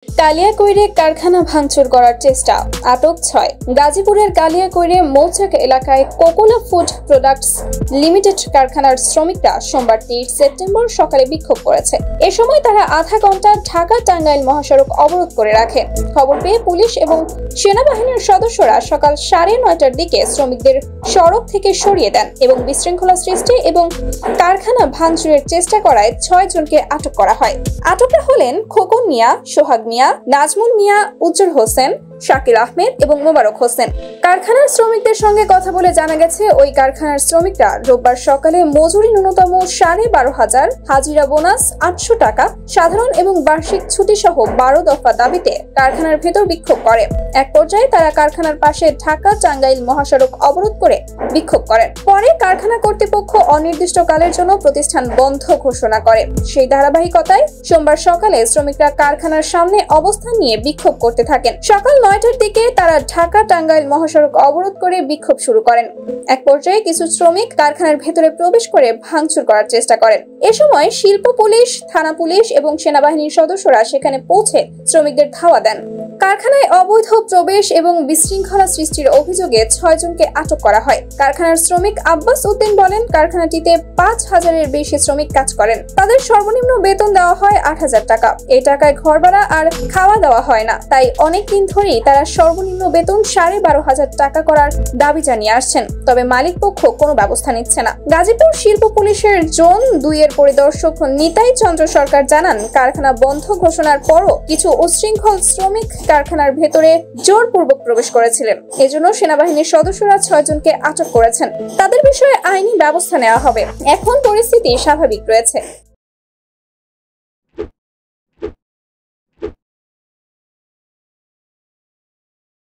কালিয়াকৈরে কারখানা ভাঙচুর করার চেষ্টা, আটক ৬। গাজীপুরের কালিয়াকৈরে মৌচাক এলাকায় কোকোলা ফুড প্রোডাক্টস লিমিটেড কারখানার শ্রমিকরা সোমবার ৩০ সেপ্টেম্বর সকালে বিক্ষোভ করেছে। এ সময় তারা আধা ঘন্টা ঢাকা-টাঙ্গাইল মহাসড়ক অবরোধ করে রাখে। খবর পেয়ে পুলিশ এবং সেনাবাহিনীর সদস্যরা সকাল ৯:৩০টার দিকে শ্রমিকদের সড়ক থেকে সরিয়ে দেন এবং বিশৃঙ্খলা সৃষ্টি এবং কারখানা ভাঙচুরের চেষ্টা করায় ৬ জনকে আটক করা হয়। আটকরা হলেন খোকন মিয়া, সোহাগ মিয়া, নাজমুল মিয়া, উজ্জ্বল হোসেন, শাকির আহমেদ এবং মোবারক হোসেন। কারখানার শ্রমিকদের সঙ্গে কথা বলে জানা গেছে, ওই কারখানার শ্রমিকরা রোববার সকালে মজুরি ন্যূনতম ১২,৫০০, হাজিরা বোনাস ৮০০ টাকা, সাধারণ এবং বার্ষিক ছুটি সহ ১২ দফা দাবিতে কারখানার ভেতর বিক্ষোভ করে। এক পর্যায়ে তারা কারখানার পাশে ঢাকা-টাঙ্গাইল মহাসড়ক অবরোধ করে বিক্ষোভ করেন। পরে কারখানা কর্তৃপক্ষ অনির্দিষ্টকালের জন্য প্রতিষ্ঠান বন্ধ ঘোষণা করে। সেই ধারাবাহিকতায় সোমবার সকালে শ্রমিকরা কারখানার সামনে অবস্থান নিয়ে বিক্ষোভ করতে থাকেন। সকাল ৯টার দিকে তারা ঢাকা-টাঙ্গাইল মহাসড়ক অবরোধ করে বিক্ষোভ শুরু করেন। এক পর্যায়ে কিছু শ্রমিক কারখানার ভেতরে প্রবেশ করে ভাঙচুর করার চেষ্টা করেন। এ সময় শিল্প পুলিশ, থানা পুলিশ এবং সেনাবাহিনীর সদস্যরা সেখানে পৌঁছে শ্রমিকদের ধাওয়া দেন। কারখানায় অবৈধ প্রবেশ এবং বিশৃঙ্খলা সৃষ্টির অভিযোগে ৬ জনকে আটক করা হয়। কারখানার শ্রমিক আব্বাস উদ্দিন বলেন, কারখানাটিতে ৫,০০০-এর বেশি শ্রমিক কাজ করেন। তাদের সর্বনিম্ন বেতন দেওয়া হয় ৮,০০০ টাকা। এই টাকায় ঘর ভাড়া আর খাওয়া দাওয়া হয় না, তাই অনেকদিন ধরেই তারা সর্বনিম্ন বেতন ১২,৫০০ টাকা করার দাবি জানিয়ে আসছেন। তবে মালিক পক্ষ কোনো ব্যবস্থা নিচ্ছে না। গাজীপুর শিল্প পুলিশের জোন ২-এর পরিদর্শক নিতাই চন্দ্র সরকার জানান, কারখানা বন্ধ ঘোষণার পরও কিছু উচ্ছৃঙ্খল শ্রমিক কারখানার ভেতরে জোরপূর্বক প্রবেশ করেছিলেন। এজন্য সেনাবাহিনীর সদস্যরা ৬ জনকে আটক করেছেন। তাদের বিষয়ে আইনি ব্যবস্থা নেওয়া হবে। এখন পরিস্থিতি স্বাভাবিক রয়েছে।